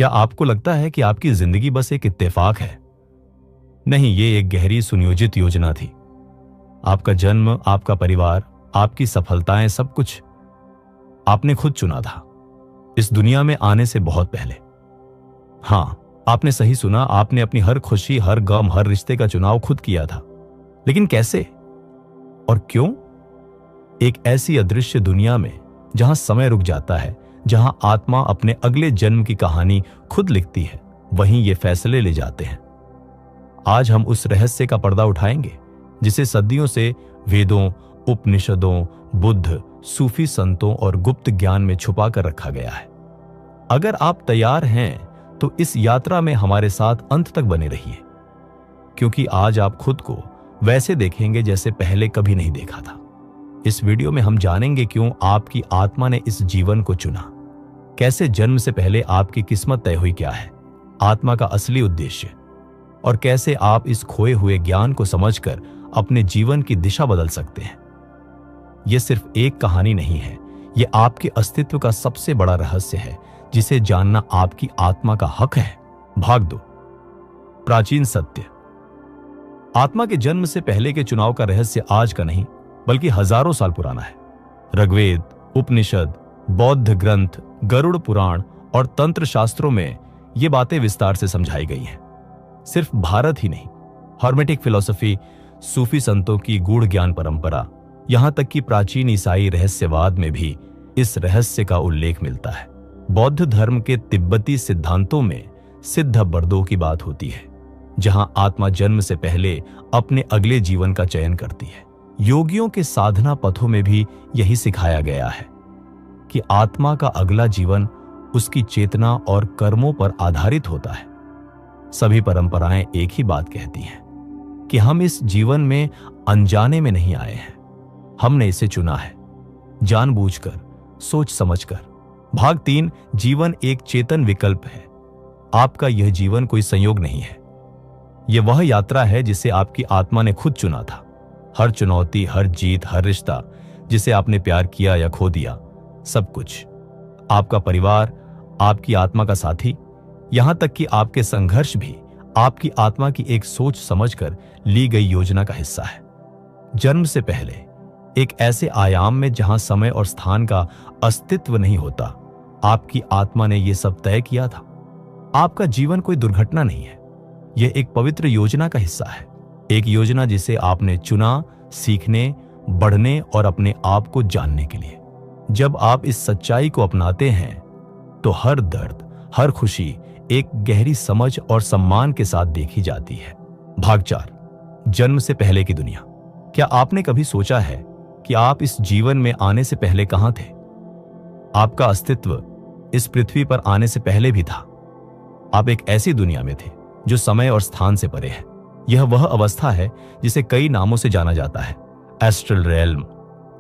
क्या आपको लगता है कि आपकी जिंदगी बस एक इत्तेफाक है? नहीं, ये एक गहरी सुनियोजित योजना थी। आपका जन्म, आपका परिवार, आपकी सफलताएं, सब कुछ आपने खुद चुना था, इस दुनिया में आने से बहुत पहले। हां, आपने सही सुना, आपने अपनी हर खुशी, हर गम, हर रिश्ते का चुनाव खुद किया था। लेकिन कैसे और क्यों? एक ऐसी अदृश्य दुनिया में जहां समय रुक जाता है, जहां आत्मा अपने अगले जन्म की कहानी खुद लिखती है, वहीं ये फैसले ले जाते हैं। आज हम उस रहस्य का पर्दा उठाएंगे जिसे सदियों से वेदों, उपनिषदों, बुद्ध, सूफी संतों और गुप्त ज्ञान में छुपा कर रखा गया है। अगर आप तैयार हैं तो इस यात्रा में हमारे साथ अंत तक बने रहिए, क्योंकि आज आप खुद को वैसे देखेंगे जैसे पहले कभी नहीं देखा था। इस वीडियो में हम जानेंगे क्यों आपकी आत्मा ने इस जीवन को चुना, कैसे जन्म से पहले आपकी किस्मत तय हुई, क्या है आत्मा का असली उद्देश्य, और कैसे आप इस खोए हुए ज्ञान को समझकर अपने जीवन की दिशा बदल सकते हैं। यह सिर्फ एक कहानी नहीं है, यह आपके अस्तित्व का सबसे बड़ा रहस्य है, जिसे जानना आपकी आत्मा का हक है। भाग 2, प्राचीन सत्य। आत्मा के जन्म से पहले के चुनाव का रहस्य आज का नहीं, बल्कि हजारों साल पुराना है। ऋग्वेद, उपनिषद, बौद्ध ग्रंथ, गरुड़ पुराण और तंत्र शास्त्रों में ये बातें विस्तार से समझाई गई हैं। सिर्फ भारत ही नहीं, हर्मेटिक फिलॉसफी, सूफी संतों की गूढ़ ज्ञान परंपरा, यहां तक कि प्राचीन ईसाई रहस्यवाद में भी इस रहस्य का उल्लेख मिलता है। बौद्ध धर्म के तिब्बती सिद्धांतों में सिद्ध बर्दों की बात होती है, जहां आत्मा जन्म से पहले अपने अगले जीवन का चयन करती है। योगियों के साधना पथों में भी यही सिखाया गया है कि आत्मा का अगला जीवन उसकी चेतना और कर्मों पर आधारित होता है। सभी परंपराएं एक ही बात कहती हैं कि हम इस जीवन में अनजाने में नहीं आए हैं, हमने इसे चुना है, जानबूझकर, सोच समझकर। भाग 3, जीवन एक चेतन विकल्प है। आपका यह जीवन कोई संयोग नहीं है, यह वह यात्रा है जिसे आपकी आत्मा ने खुद चुना था। हर चुनौती, हर जीत, हर रिश्ता जिसे आपने प्यार किया या खो दिया, सब कुछ, आपका परिवार, आपकी आत्मा का साथी, यहां तक कि आपके संघर्ष भी आपकी आत्मा की एक सोच समझकर ली गई योजना का हिस्सा है। जन्म से पहले एक ऐसे आयाम में जहां समय और स्थान का अस्तित्व नहीं होता, आपकी आत्मा ने यह सब तय किया था। आपका जीवन कोई दुर्घटना नहीं है, यह एक पवित्र योजना का हिस्सा है, एक योजना जिसे आपने चुना सीखने, बढ़ने और अपने आप को जानने के लिए। जब आप इस सच्चाई को अपनाते हैं तो हर दर्द, हर खुशी एक गहरी समझ और सम्मान के साथ देखी जाती है। भाग 4, जन्म से पहले की दुनिया। क्या आपने कभी सोचा है कि आप इस जीवन में आने से पहले कहां थे? आपका अस्तित्व इस पृथ्वी पर आने से पहले भी था। आप एक ऐसी दुनिया में थे जो समय और स्थान से परे है। यह वह अवस्था है जिसे कई नामों से जाना जाता है, एस्ट्रल रेल्म,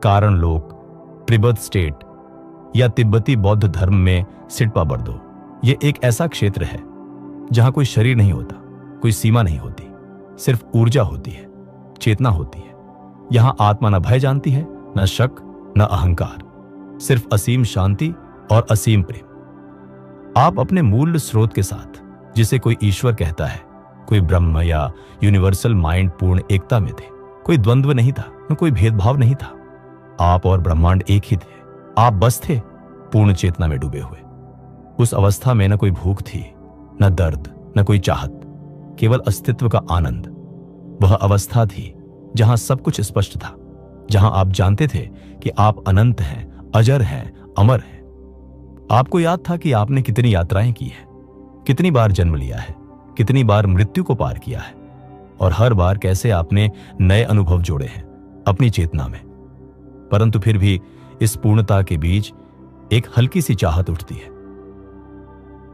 कारण लोक, प्रिबद स्टेट या तिब्बती बौद्ध धर्म में सिडपा बर्दो। यह एक ऐसा क्षेत्र है जहां कोई शरीर नहीं होता, कोई सीमा नहीं होती, सिर्फ ऊर्जा होती है, चेतना होती है। यहां आत्मा न भय जानती है, न शक, न अहंकार, सिर्फ असीम शांति और असीम प्रेम। आप अपने मूल स्रोत के साथ, जिसे कोई ईश्वर कहता है, कोई ब्रह्म या यूनिवर्सल माइंड, पूर्ण एकता में थे। कोई द्वंद्व नहीं था, न कोई भेदभाव नहीं था। आप और ब्रह्मांड एक ही थे। आप बस थे, पूर्ण चेतना में डूबे हुए। उस अवस्था में न कोई भूख थी, न दर्द, न कोई चाहत, केवल अस्तित्व का आनंद। वह अवस्था थी जहां सब कुछ स्पष्ट था, जहां आप जानते थे कि आप अनंत हैं, अजर हैं, अमर हैं। आपको याद था कि आपने कितनी यात्राएं की हैं, कितनी बार जन्म लिया है, कितनी बार मृत्यु को पार किया है, और हर बार कैसे आपने नए अनुभव जोड़े हैं अपनी चेतना में। परंतु फिर भी इस पूर्णता के बीच एक हल्की सी चाहत उठती है,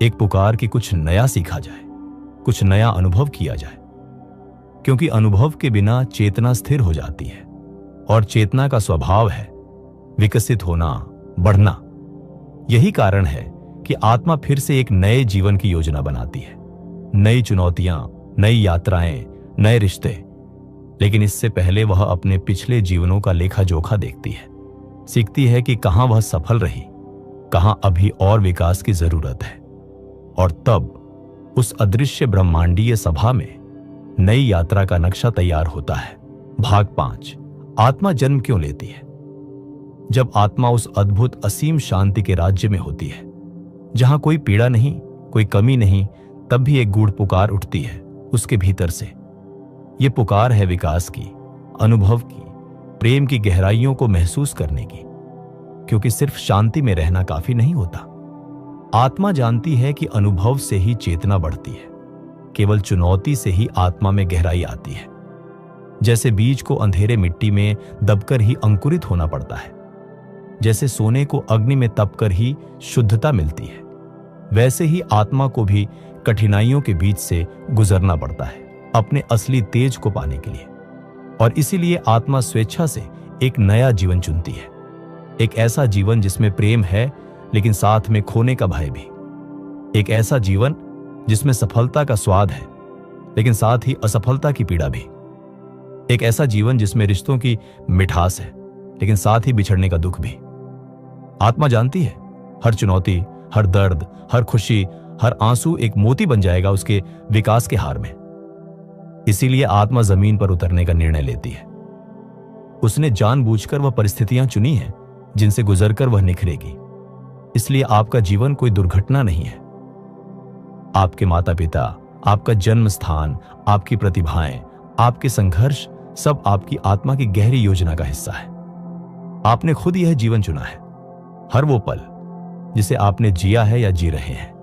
एक पुकार कि कुछ नया सीखा जाए, कुछ नया अनुभव किया जाए, क्योंकि अनुभव के बिना चेतना स्थिर हो जाती है, और चेतना का स्वभाव है विकसित होना, बढ़ना। यही कारण है कि आत्मा फिर से एक नए जीवन की योजना बनाती है, नई चुनौतियां, नई यात्राएं, नए रिश्ते। लेकिन इससे पहले वह अपने पिछले जीवनों का लेखा जोखा देखती है, सीखती है कि कहां वह सफल रही, कहां अभी और विकास की जरूरत है, और तब उस अदृश्य ब्रह्मांडीय सभा में नई यात्रा का नक्शा तैयार होता है। भाग 5, आत्मा जन्म क्यों लेती है। जब आत्मा उस अद्भुत असीम शांति के राज्य में होती है, जहां कोई पीड़ा नहीं, कोई कमी नहीं, तब भी एक गूढ़ पुकार उठती है उसके भीतर से। यह पुकार है विकास की, अनुभव की, प्रेम की गहराइयों को महसूस करने की, क्योंकि सिर्फ शांति में रहना काफी नहीं होता। आत्मा जानती है कि अनुभव से ही चेतना बढ़ती है, केवल चुनौती से ही आत्मा में गहराई आती है। जैसे बीज को अंधेरे मिट्टी में दबकर ही अंकुरित होना पड़ता है, जैसे सोने को अग्नि में तपकर ही शुद्धता मिलती है, वैसे ही आत्मा को भी कठिनाइयों के बीच से गुजरना पड़ता है अपने असली तेज को पाने के लिए। और इसीलिए आत्मा स्वेच्छा से एक नया जीवन चुनती है, एक ऐसा जीवन जिसमें प्रेम है लेकिन साथ में खोने का भय भी, एक ऐसा जीवन जिसमें सफलता का स्वाद है लेकिन साथ ही असफलता की पीड़ा भी, एक ऐसा जीवन जिसमें रिश्तों की मिठास है लेकिन साथ ही बिछड़ने का दुख भी। आत्मा जानती है हर चुनौती, हर दर्द, हर खुशी, हर आंसू एक मोती बन जाएगा उसके विकास के हार में। इसीलिए आत्मा जमीन पर उतरने का निर्णय लेती है। उसने जानबूझकर वह परिस्थितियां चुनी हैं जिनसे गुजरकर वह निखरेगी। इसलिए आपका जीवन कोई दुर्घटना नहीं है। आपके माता पिता, आपका जन्म स्थान, आपकी प्रतिभाएं, आपके संघर्ष सब आपकी आत्मा की गहरी योजना का हिस्सा है। आपने खुद यह जीवन चुना है। हर वो पल जिसे आपने जिया है या जी रहे हैं,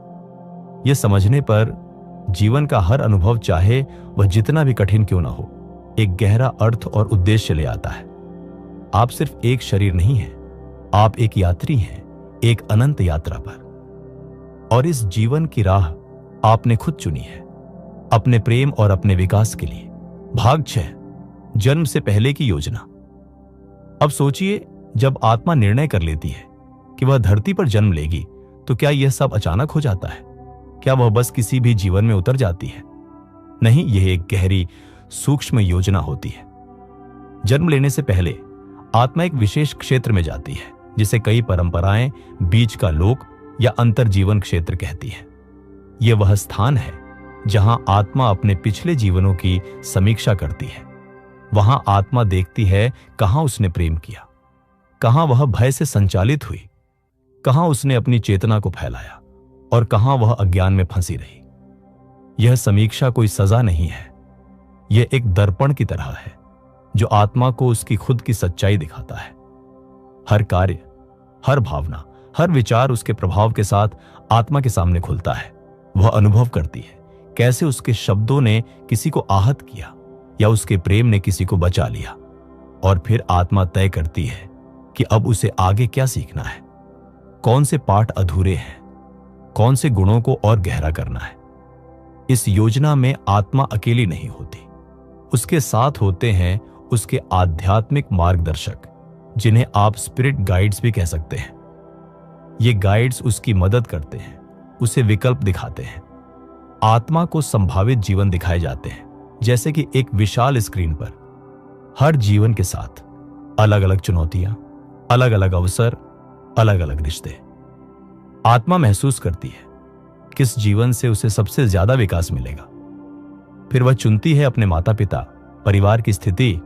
यह समझने पर जीवन का हर अनुभव, चाहे वह जितना भी कठिन क्यों ना हो, एक गहरा अर्थ और उद्देश्य ले आता है। आप सिर्फ एक शरीर नहीं हैं, आप एक यात्री हैं, एक अनंत यात्रा पर। और इस जीवन की राह आपने खुद चुनी है, अपने प्रेम और अपने विकास के लिए। भाग 6, जन्म से पहले की योजना। अब सोचिए, जब आत्मा निर्णय कर लेती है कि वह धरती पर जन्म लेगी, तो क्या यह सब अचानक हो जाता है? क्या वह बस किसी भी जीवन में उतर जाती है? नहीं, यह एक गहरी सूक्ष्म योजना होती है। जन्म लेने से पहले आत्मा एक विशेष क्षेत्र में जाती है, जिसे कई परंपराएं बीच का लोक या अंतर जीवन क्षेत्र कहती हैं। यह वह स्थान है जहां आत्मा अपने पिछले जीवनों की समीक्षा करती है। वहां आत्मा देखती है कहां उसने प्रेम किया, कहां वह भय से संचालित हुई, कहां उसने अपनी चेतना को फैलाया और कहां वह अज्ञान में फंसी रही। यह समीक्षा कोई सजा नहीं है, यह एक दर्पण की तरह है जो आत्मा को उसकी खुद की सच्चाई दिखाता है। हर कार्य, हर भावना, हर विचार उसके प्रभाव के साथ आत्मा के सामने खुलता है। वह अनुभव करती है कैसे उसके शब्दों ने किसी को आहत किया या उसके प्रेम ने किसी को बचा लिया। और फिर आत्मा तय करती है कि अब उसे आगे क्या सीखना है, कौन से पाठ अधूरे हैं, कौन से गुणों को और गहरा करना है। इस योजना में आत्मा अकेली नहीं होती, उसके साथ होते हैं उसके आध्यात्मिक मार्गदर्शक, जिन्हें आप स्पिरिट गाइड्स भी कह सकते हैं। ये गाइड्स उसकी मदद करते हैं, उसे विकल्प दिखाते हैं। आत्मा को संभावित जीवन दिखाए जाते हैं, जैसे कि एक विशाल स्क्रीन पर, हर जीवन के साथ अलग अलग चुनौतियां, अलग अलग अवसर, अलग अलग रिश्ते। आत्मा महसूस करती है किस जीवन से उसे सबसे ज्यादा विकास मिलेगा। फिर वह चुनती है अपने माता पिता, परिवार की स्थिति,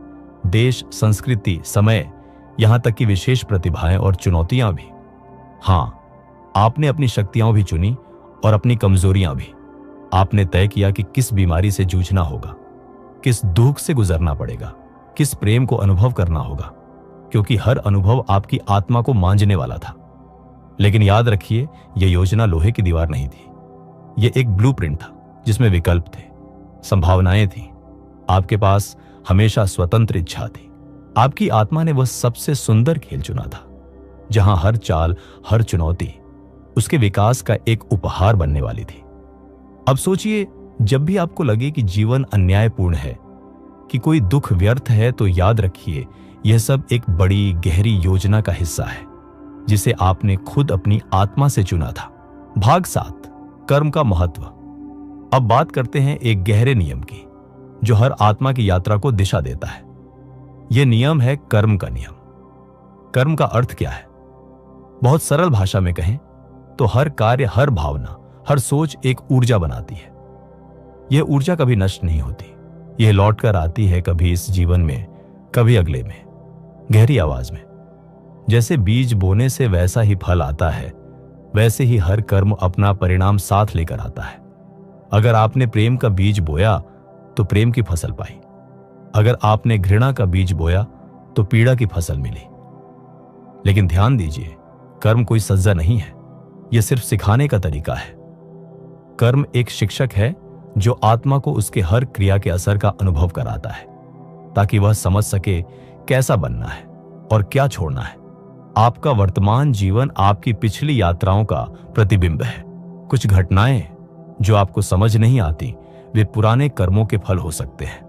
देश, संस्कृति, समय, यहां तक कि विशेष प्रतिभाएं और चुनौतियां भी। हां, आपने अपनी शक्तियां भी चुनी और अपनी कमजोरियां भी। आपने तय किया कि किस बीमारी से जूझना होगा, किस दुख से गुजरना पड़ेगा, किस प्रेम को अनुभव करना होगा, क्योंकि हर अनुभव आपकी आत्मा को मांझने वाला था। लेकिन याद रखिए, यह योजना लोहे की दीवार नहीं थी। यह एक ब्लूप्रिंट था जिसमें विकल्प थे, संभावनाएं थी। आपके पास हमेशा स्वतंत्र इच्छा थी। आपकी आत्मा ने वह सबसे सुंदर खेल चुना था, जहां हर चाल, हर चुनौती उसके विकास का एक उपहार बनने वाली थी। अब सोचिए, जब भी आपको लगे कि जीवन अन्यायपूर्ण है, कि कोई दुख व्यर्थ है, तो याद रखिए यह सब एक बड़ी गहरी योजना का हिस्सा है, जिसे आपने खुद अपनी आत्मा से चुना था। भाग 7, कर्म का महत्व। अब बात करते हैं एक गहरे नियम की, जो हर आत्मा की यात्रा को दिशा देता है। यह नियम है कर्म का नियम। कर्म का अर्थ क्या है? बहुत सरल भाषा में कहें तो हर कार्य, हर भावना, हर सोच एक ऊर्जा बनाती है। यह ऊर्जा कभी नष्ट नहीं होती। यह लौटकर आती है, कभी इस जीवन में, कभी अगले में, गहरी आवाज में। जैसे बीज बोने से वैसा ही फल आता है, वैसे ही हर कर्म अपना परिणाम साथ लेकर आता है। अगर आपने प्रेम का बीज बोया तो प्रेम की फसल पाई। अगर आपने घृणा का बीज बोया तो पीड़ा की फसल मिली। लेकिन ध्यान दीजिए, कर्म कोई सजा नहीं है, यह सिर्फ सिखाने का तरीका है। कर्म एक शिक्षक है जो आत्मा को उसके हर क्रिया के असर का अनुभव कराता है, ताकि वह समझ सके कैसा बनना है और क्या छोड़ना है। आपका वर्तमान जीवन आपकी पिछली यात्राओं का प्रतिबिंब है। कुछ घटनाएं जो आपको समझ नहीं आती, वे पुराने कर्मों के फल हो सकते हैं।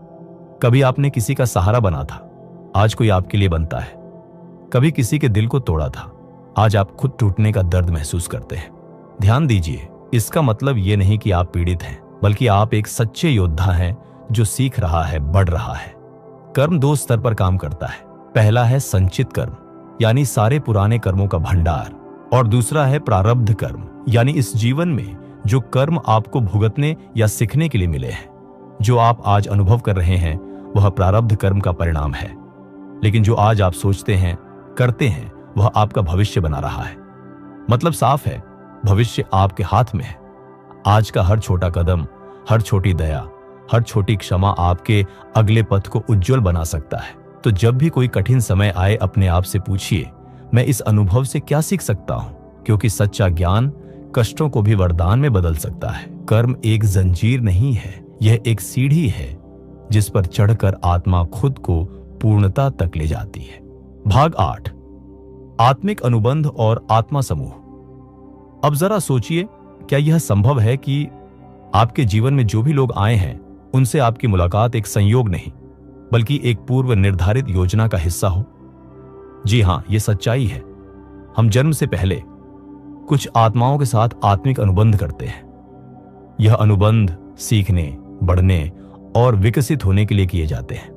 कभी आपने किसी का सहारा बना था, आज कोई आपके लिए बनता है। कभी किसी के दिल को तोड़ा था, आज आप खुद टूटने का दर्द महसूस करते हैं। ध्यान दीजिए, इसका मतलब यह नहीं कि आप पीड़ित हैं, बल्कि आप एक सच्चे योद्धा हैं जो सीख रहा है, बढ़ रहा है। कर्म दो स्तर पर काम करता है। पहला है संचित कर्म, यानी सारे पुराने कर्मों का भंडार, और दूसरा है प्रारब्ध कर्म, यानी इस जीवन में जो कर्म आपको भुगतने या सीखने के लिए मिले हैं। जो आप आज अनुभव कर रहे हैं वह प्रारब्ध कर्म का परिणाम है। लेकिन जो आज आप सोचते हैं, करते हैं, वह आपका भविष्य बना रहा है। मतलब साफ है, भविष्य आपके हाथ में है। आज का हर छोटा कदम, हर छोटी दया, हर छोटी क्षमा आपके अगले पथ को उज्जवल बना सकता है। तो जब भी कोई कठिन समय आए, अपने आप से पूछिए, मैं इस अनुभव से क्या सीख सकता हूं? क्योंकि सच्चा ज्ञान कष्टों को भी वरदान में बदल सकता है। कर्म एक जंजीर नहीं है, यह एक सीढ़ी है जिस पर चढ़कर आत्मा खुद को पूर्णता तक ले जाती है। भाग 8, आत्मिक अनुबंध और आत्मा समूह। अब जरा सोचिए, क्या यह संभव है कि आपके जीवन में जो भी लोग आए हैं, उनसे आपकी मुलाकात एक संयोग नहीं, बल्कि एक पूर्व निर्धारित योजना का हिस्सा हो? जी हां, यह सच्चाई है। हम जन्म से पहले कुछ आत्माओं के साथ आत्मिक अनुबंध करते हैं। यह अनुबंध सीखने, बढ़ने और विकसित होने के लिए किए जाते हैं।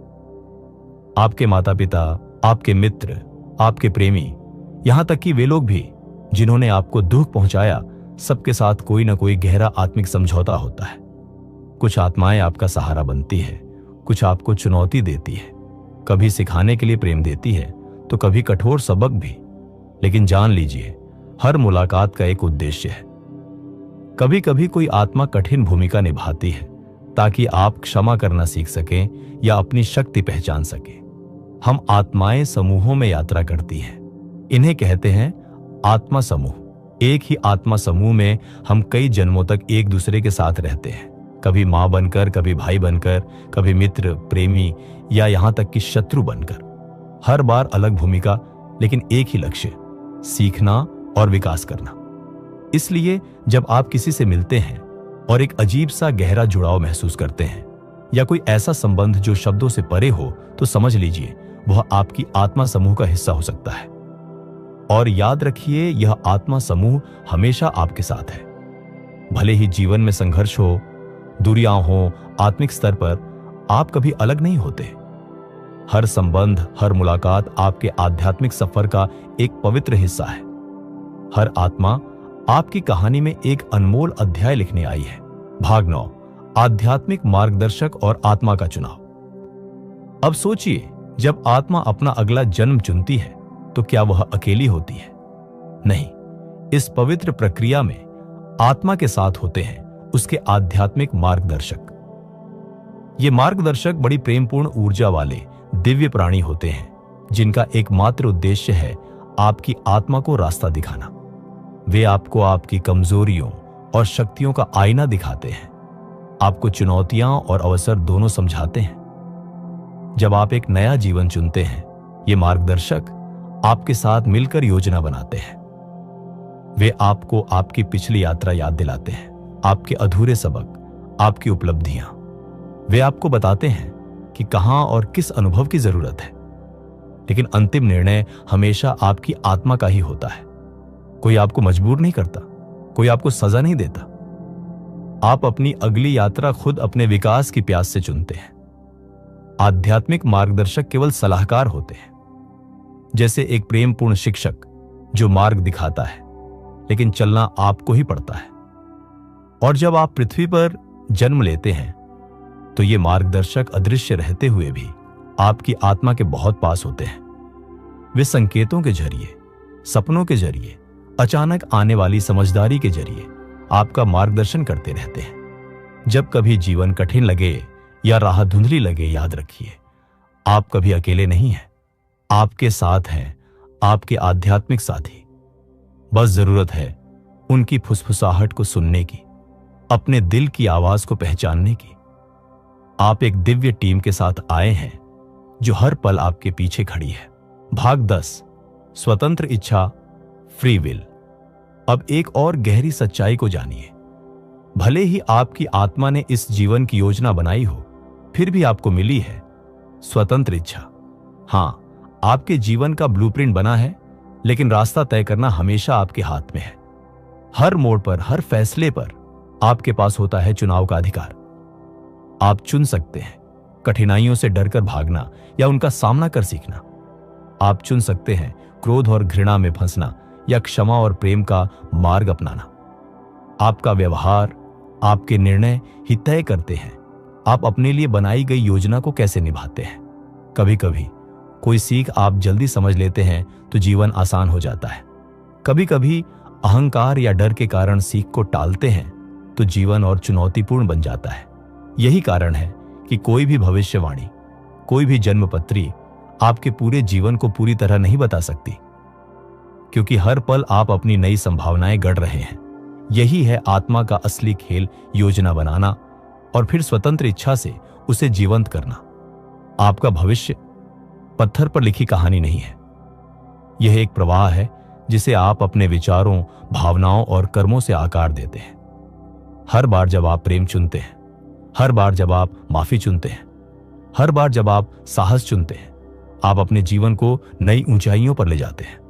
आपके माता पिता, आपके मित्र, आपके प्रेमी, यहां तक कि वे लोग भी जिन्होंने आपको दुख पहुंचाया, सबके साथ कोई ना कोई गहरा आत्मिक समझौता होता है। कुछ आत्माएं आपका सहारा बनती है, कुछ आपको चुनौती देती है, कभी सिखाने के लिए प्रेम देती है तो कभी कठोर सबक भी। लेकिन जान लीजिए, हर मुलाकात का एक उद्देश्य है। कभी कभी कोई आत्मा कठिन भूमिका निभाती है ताकि आप क्षमा करना सीख सकें या अपनी शक्ति पहचान सकें। हम आत्माएं समूहों में यात्रा करती हैं। इन्हें कहते हैं आत्मा समूह। एक ही आत्मा समूह में हम कई जन्मों तक एक दूसरे के साथ रहते हैं, कभी मां बनकर, कभी भाई बनकर, कभी मित्र, प्रेमी या यहां तक कि शत्रु बनकर। हर बार अलग भूमिका, लेकिन एक ही लक्ष्य, सीखना और विकास करना। इसलिए जब आप किसी से मिलते हैं और एक अजीब सा गहरा जुड़ाव महसूस करते हैं, या कोई ऐसा संबंध जो शब्दों से परे हो, तो समझ लीजिए वह आपकी आत्मा समूह का हिस्सा हो सकता है। और याद रखिए, यह आत्मा समूह हमेशा आपके साथ है। भले ही जीवन में संघर्ष हो, दूरियां हो, आत्मिक स्तर पर आप कभी अलग नहीं होते। हर संबंध, हर मुलाकात आपके आध्यात्मिक सफर का एक पवित्र हिस्सा है। हर आत्मा आपकी कहानी में एक अनमोल अध्याय लिखने आई है। भाग 9, आध्यात्मिक मार्गदर्शक और आत्मा का चुनाव। अब सोचिए, जब आत्मा अपना अगला जन्म चुनती है तो क्या वह अकेली होती है? नहीं, इस पवित्र प्रक्रिया में आत्मा के साथ होते हैं उसके आध्यात्मिक मार्गदर्शक। ये मार्गदर्शक बड़ी प्रेमपूर्ण ऊर्जा वाले दिव्य प्राणी होते हैं, जिनका एकमात्र उद्देश्य है आपकी आत्मा को रास्ता दिखाना। वे आपको आपकी कमजोरियों और शक्तियों का आईना दिखाते हैं, आपको चुनौतियां और अवसर दोनों समझाते हैं। जब आप एक नया जीवन चुनते हैं, ये मार्गदर्शक आपके साथ मिलकर योजना बनाते हैं। वे आपको आपकी पिछली यात्रा याद दिलाते हैं, आपके अधूरे सबक, आपकी उपलब्धियां। वे आपको बताते हैं कि कहां और किस अनुभव की जरूरत है। लेकिन अंतिम निर्णय हमेशा आपकी आत्मा का ही होता है। कोई आपको मजबूर नहीं करता, कोई आपको सजा नहीं देता। आप अपनी अगली यात्रा खुद अपने विकास की प्यास से चुनते हैं। आध्यात्मिक मार्गदर्शक केवल सलाहकार होते हैं, जैसे एक प्रेमपूर्ण शिक्षक जो मार्ग दिखाता है, लेकिन चलना आपको ही पड़ता है। और जब आप पृथ्वी पर जन्म लेते हैं तो ये मार्गदर्शक अदृश्य रहते हुए भी आपकी आत्मा के बहुत पास होते हैं। वे संकेतों के जरिए, सपनों के जरिए, अचानक आने वाली समझदारी के जरिए आपका मार्गदर्शन करते रहते हैं। जब कभी जीवन कठिन लगे या राह धुंधली लगे, याद रखिए आप कभी अकेले नहीं हैं। आपके साथ हैं आपके आध्यात्मिक साथी। बस जरूरत है उनकी फुसफुसाहट को सुनने की, अपने दिल की आवाज को पहचानने की। आप एक दिव्य टीम के साथ आए हैं जो हर पल आपके पीछे खड़ी है। भाग 10, स्वतंत्र इच्छा, फ्री विल। अब एक और गहरी सच्चाई को जानिए। भले ही आपकी आत्मा ने इस जीवन की योजना बनाई हो, फिर भी आपको मिली है स्वतंत्र इच्छा। हां, आपके जीवन का ब्लूप्रिंट बना है, लेकिन रास्ता तय करना हमेशा आपके हाथ में है। हर मोड़ पर, हर फैसले पर आपके पास होता है चुनाव का अधिकार। आप चुन सकते हैं कठिनाइयों से डरकर भागना या उनका सामना कर सीखना। आप चुन सकते हैं क्रोध और घृणा में फंसना या क्षमा और प्रेम का मार्ग अपनाना। आपका व्यवहार, आपके निर्णय ही तय करते हैं आप अपने लिए बनाई गई योजना को कैसे निभाते हैं। कभी कभी कोई सीख आप जल्दी समझ लेते हैं तो जीवन आसान हो जाता है। कभी कभी अहंकार या डर के कारण सीख को टालते हैं तो जीवन और चुनौतीपूर्ण बन जाता है। यही कारण है कि कोई भी भविष्यवाणी, कोई भी जन्मपत्री आपके पूरे जीवन को पूरी तरह नहीं बता सकती, क्योंकि हर पल आप अपनी नई संभावनाएं गढ़ रहे हैं। यही है आत्मा का असली खेल, योजना बनाना और फिर स्वतंत्र इच्छा से उसे जीवंत करना। आपका भविष्य पत्थर पर लिखी कहानी नहीं है। यह एक प्रवाह है जिसे आप अपने विचारों, भावनाओं और कर्मों से आकार देते हैं। हर बार जब आप प्रेम चुनते हैं, हर बार जब आप माफी चुनते हैं, हर बार जब आप साहस चुनते हैं, आप अपने जीवन को नई ऊंचाइयों पर ले जाते हैं।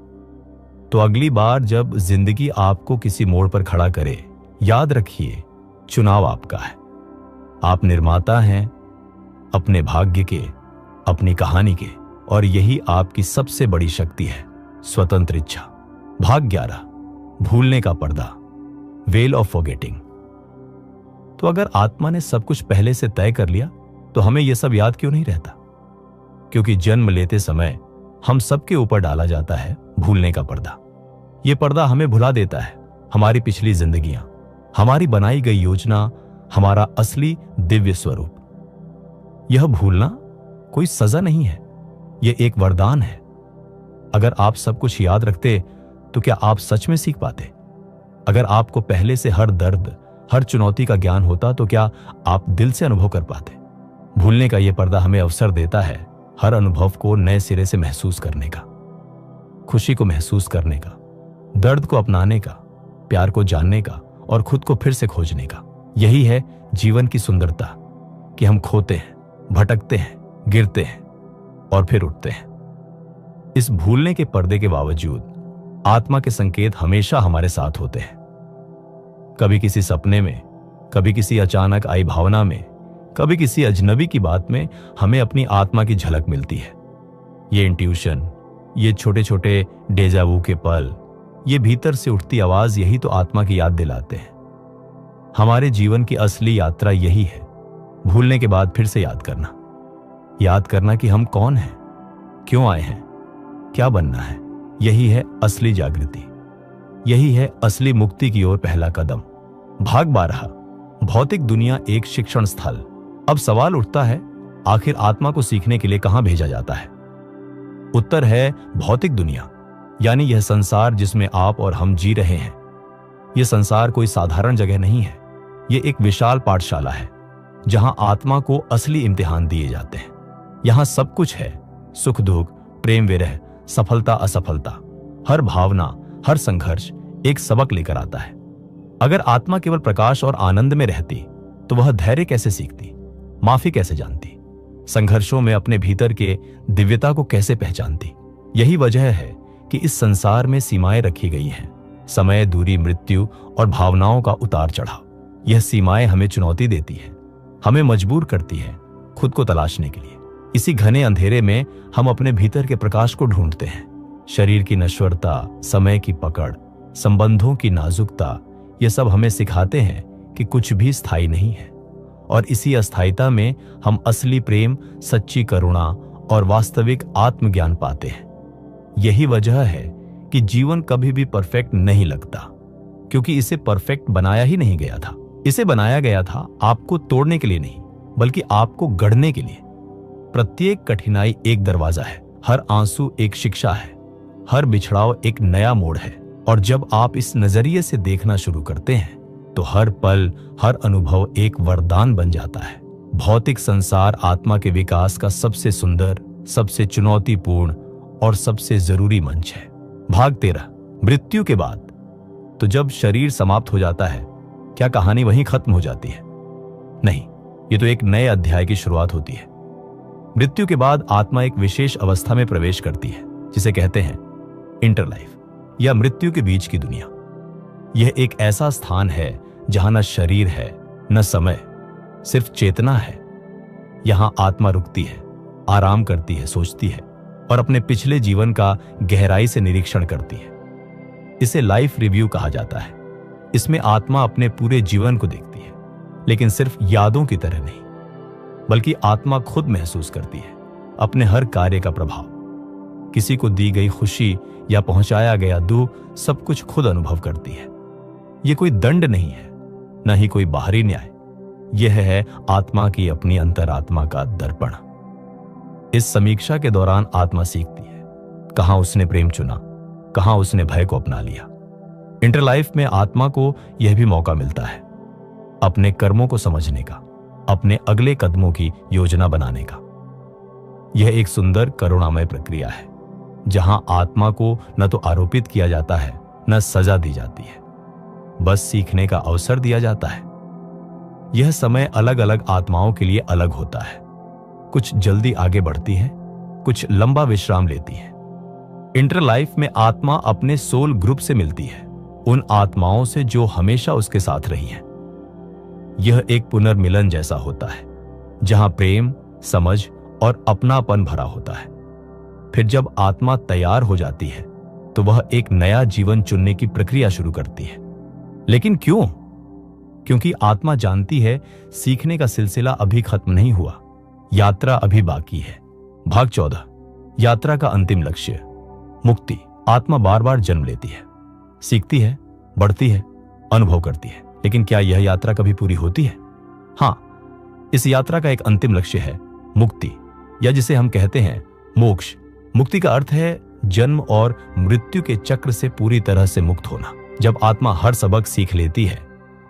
तो अगली बार जब जिंदगी आपको किसी मोड़ पर खड़ा करे, याद रखिए चुनाव आपका है। आप निर्माता हैं अपने भाग्य के, अपनी कहानी के, और यही आपकी सबसे बड़ी शक्ति है, स्वतंत्र इच्छा। भाग 11, भूलने का पर्दा, वेल ऑफ फॉरगेटिंग। तो अगर आत्मा ने सब कुछ पहले से तय कर लिया तो हमें यह सब याद क्यों नहीं रहता? क्योंकि जन्म लेते समय हम सबके ऊपर डाला जाता है भूलने का पर्दा। यह पर्दा हमें भुला देता है हमारी पिछली जिंदगियां, हमारी बनाई गई योजना, हमारा असली दिव्य स्वरूप। यह भूलना कोई सजा नहीं है, यह एक वरदान है। अगर आप सब कुछ याद रखते तो क्या आप सच में सीख पाते? अगर आपको पहले से हर दर्द, हर चुनौती का ज्ञान होता तो क्या आप दिल से अनुभव कर पाते? भूलने का यह पर्दा हमें अवसर देता है हर अनुभव को नए सिरे से महसूस करने का, खुशी को महसूस करने का, दर्द को अपनाने का, प्यार को जानने का और खुद को फिर से खोजने का। यही है जीवन की सुंदरता कि हम खोते हैं, भटकते हैं, गिरते हैं और फिर उठते हैं। इस भूलने के पर्दे के बावजूद आत्मा के संकेत हमेशा हमारे साथ होते हैं। कभी किसी सपने में, कभी किसी अचानक आई भावना में, कभी किसी अजनबी की बात में हमें अपनी आत्मा की झलक मिलती है। ये इंट्यूशन, ये छोटे छोटे डेजावू के पल, ये भीतर से उठती आवाज, यही तो आत्मा की याद दिलाते हैं। हमारे जीवन की असली यात्रा यही है, भूलने के बाद फिर से याद करना कि हम कौन हैं, क्यों आए हैं, क्या बनना है। यही है असली जागृति, यही है असली मुक्ति की ओर पहला कदम। भाग 12, भौतिक दुनिया एक शिक्षण स्थल। अब सवाल उठता है, आखिर आत्मा को सीखने के लिए कहां भेजा जाता है? उत्तर है भौतिक दुनिया, यानी यह संसार जिसमें आप और हम जी रहे हैं। यह संसार कोई साधारण जगह नहीं है, यह एक विशाल पाठशाला है जहां आत्मा को असली इम्तिहान दिए जाते हैं। यहां सब कुछ है, सुख दुख, प्रेम विरह, सफलता असफलता। हर भावना, हर संघर्ष एक सबक लेकर आता है। अगर आत्मा केवल प्रकाश और आनंद में रहती तो वह धैर्य कैसे सीखती, माफी कैसे जानती, संघर्षों में अपने भीतर के दिव्यता को कैसे पहचानती? यही वजह है कि इस संसार में सीमाएं रखी गई हैं, समय, दूरी, मृत्यु और भावनाओं का उतार चढ़ाव। यह सीमाएं हमें चुनौती देती है, हमें मजबूर करती है खुद को तलाशने के लिए। इसी घने अंधेरे में हम अपने भीतर के प्रकाश को ढूंढते हैं। शरीर की नश्वरता, समय की पकड़, संबंधों की नाजुकता, ये सब हमें सिखाते हैं कि कुछ भी स्थायी नहीं है, और इसी अस्थायीता में हम असली प्रेम, सच्ची करुणा और वास्तविक आत्मज्ञान पाते हैं। यही वजह है कि जीवन कभी भी परफेक्ट नहीं लगता, क्योंकि इसे परफेक्ट बनाया ही नहीं गया था। इसे बनाया गया था आपको तोड़ने के लिए नहीं, बल्कि आपको गढ़ने के लिए। प्रत्येक कठिनाई एक दरवाजा है, हर आंसू एक शिक्षा है, हर बिछड़ाव एक नया मोड़ है। और जब आप इस नजरिए से देखना शुरू करते हैं तो हर पल, हर अनुभव एक वरदान बन जाता है। भौतिक संसार आत्मा के विकास का सबसे सुंदर, सबसे चुनौतीपूर्ण और सबसे जरूरी मंच है। भाग 13, मृत्यु के बाद। तो जब शरीर समाप्त हो जाता है, क्या कहानी वहीं खत्म हो जाती है? नहीं, ये तो एक नए अध्याय की शुरुआत होती है। मृत्यु के बाद आत्मा एक विशेष अवस्था में प्रवेश करती है, जिसे कहते हैं इंटर लाइफ, या मृत्यु के बीच की दुनिया। यह एक ऐसा स्थान है जहां न शरीर है, न समय, सिर्फ चेतना है। यहां आत्मा रुकती है, आराम करती है, सोचती है और अपने पिछले जीवन का गहराई से निरीक्षण करती है। इसे लाइफ रिव्यू कहा जाता है। इसमें आत्मा अपने पूरे जीवन को देखती है, लेकिन सिर्फ यादों की तरह नहीं, बल्कि आत्मा खुद महसूस करती है अपने हर कार्य का प्रभाव। किसी को दी गई खुशी या पहुंचाया गया दुख, सब कुछ खुद अनुभव करती है। यह कोई दंड नहीं है, न ही कोई बाहरी न्याय। यह है आत्मा की अपनी अंतरात्मा का दर्पण। इस समीक्षा के दौरान आत्मा सीखती है कहां उसने प्रेम चुना, कहां उसने भय को अपना लिया। इंटर लाइफ में आत्मा को यह भी मौका मिलता है अपने कर्मों को समझने का, अपने अगले कदमों की योजना बनाने का। यह एक सुंदर करुणामय प्रक्रिया है, जहां आत्मा को न तो आरोपित किया जाता है, न सजा दी जाती है, बस सीखने का अवसर दिया जाता है। यह समय अलग अलग आत्माओं के लिए अलग होता है। कुछ जल्दी आगे बढ़ती है, कुछ लंबा विश्राम लेती है। इंटर लाइफ में आत्मा अपने सोल ग्रुप से मिलती है, उन आत्माओं से जो हमेशा उसके साथ रही हैं। यह एक पुनर्मिलन जैसा होता है, जहां प्रेम, समझ और अपनापन भरा होता है। फिर जब आत्मा तैयार हो जाती है तो वह एक नया जीवन चुनने की प्रक्रिया शुरू करती है। लेकिन क्यों? क्योंकि आत्मा जानती है सीखने का सिलसिला अभी खत्म नहीं हुआ, यात्रा अभी बाकी है। भाग 14, यात्रा का अंतिम लक्ष्य, मुक्ति। आत्मा बार बार जन्म लेती है, सीखती है, बढ़ती है, अनुभव करती है, लेकिन क्या यह यात्रा कभी पूरी होती है? हां, इस यात्रा का एक अंतिम लक्ष्य है मुक्ति, या जिसे हम कहते हैं मोक्ष। मुक्ति का अर्थ है जन्म और मृत्यु के चक्र से पूरी तरह से मुक्त होना। जब आत्मा हर सबक सीख लेती है,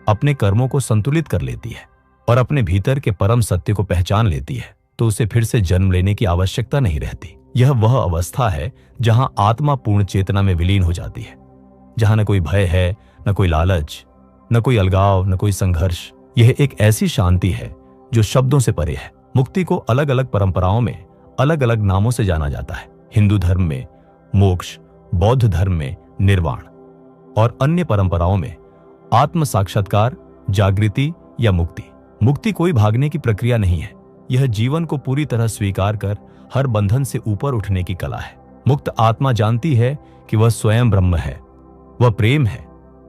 अपने कर्मों को संतुलित कर लेती है और अपने भीतर के परम सत्य को पहचान लेती है, तो उसे फिर से जन्म लेने की आवश्यकता नहीं रहती। यह वह अवस्था है जहां आत्मा पूर्ण चेतना में विलीन हो जाती है, जहां न कोई भय है, न कोई लालच, न कोई अलगाव, न कोई संघर्ष। यह एक ऐसी शांति है जो शब्दों से परे है। मुक्ति को अलग अलग परंपराओं में अलग अलग नामों से जाना जाता है। हिंदू धर्म में मोक्ष, बौद्ध धर्म में निर्वाण और अन्य परंपराओं में आत्म साक्षात्कार, जागृति या मुक्ति। मुक्ति कोई भागने की प्रक्रिया नहीं है, यह जीवन को पूरी तरह स्वीकार कर हर बंधन से ऊपर उठने की कला है। मुक्त आत्मा जानती है कि वह स्वयं ब्रह्म है, वह प्रेम है,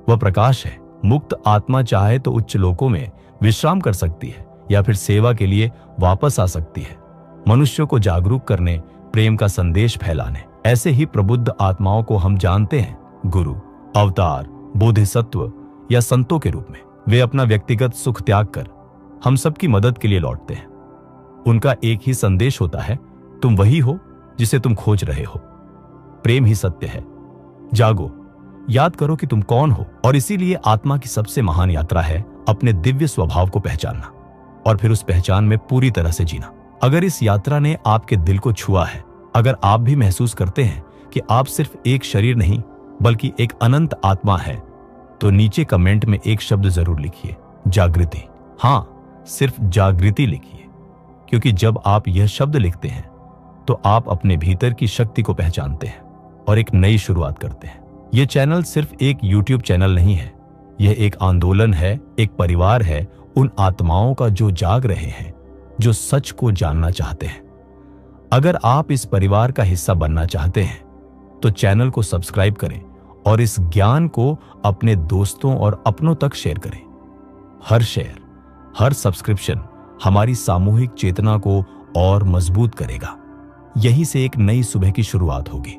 वह प्रकाश है। मुक्त आत्मा चाहे तो उच्च लोकों में विश्राम कर सकती है या फिर सेवा के लिए वापस आ सकती है, मनुष्यों को जागरूक करने, प्रेम का संदेश फैलाने। ऐसे ही प्रबुद्ध आत्माओं को हम जानते हैं गुरु, अवतार, बोधिसत्व या संतों के रूप में। वे अपना व्यक्तिगत सुख त्याग कर हम सबकी मदद के लिए लौटते हैं। उनका एक ही संदेश होता है, तुम वही हो जिसे तुम खोज रहे हो। प्रेम ही सत्य है। जागो, याद करो कि तुम कौन हो। और इसीलिए आत्मा की सबसे महान यात्रा है अपने दिव्य स्वभाव को पहचानना और फिर उस पहचान में पूरी तरह से जीना। अगर इस यात्रा ने आपके दिल को छुआ है, अगर आप भी महसूस करते हैं कि आप सिर्फ एक शरीर नहीं बल्कि एक अनंत आत्मा है, तो नीचे कमेंट में एक शब्द जरूर लिखिए, जागृति। हां, सिर्फ जागृति लिखिए, क्योंकि जब आप यह शब्द लिखते हैं तो आप अपने भीतर की शक्ति को पहचानते हैं और एक नई शुरुआत करते हैं। यह चैनल सिर्फ एक YouTube चैनल नहीं है, यह एक आंदोलन है, एक परिवार है उन आत्माओं का जो जाग रहे हैं, जो सच को जानना चाहते हैं। अगर आप इस परिवार का हिस्सा बनना चाहते हैं तो चैनल को सब्सक्राइब करें और इस ज्ञान को अपने दोस्तों और अपनों तक शेयर करें। हर शेयर, हर सब्सक्रिप्शन हमारी सामूहिक चेतना को और मजबूत करेगा। यहीं से एक नई सुबह की शुरुआत होगी।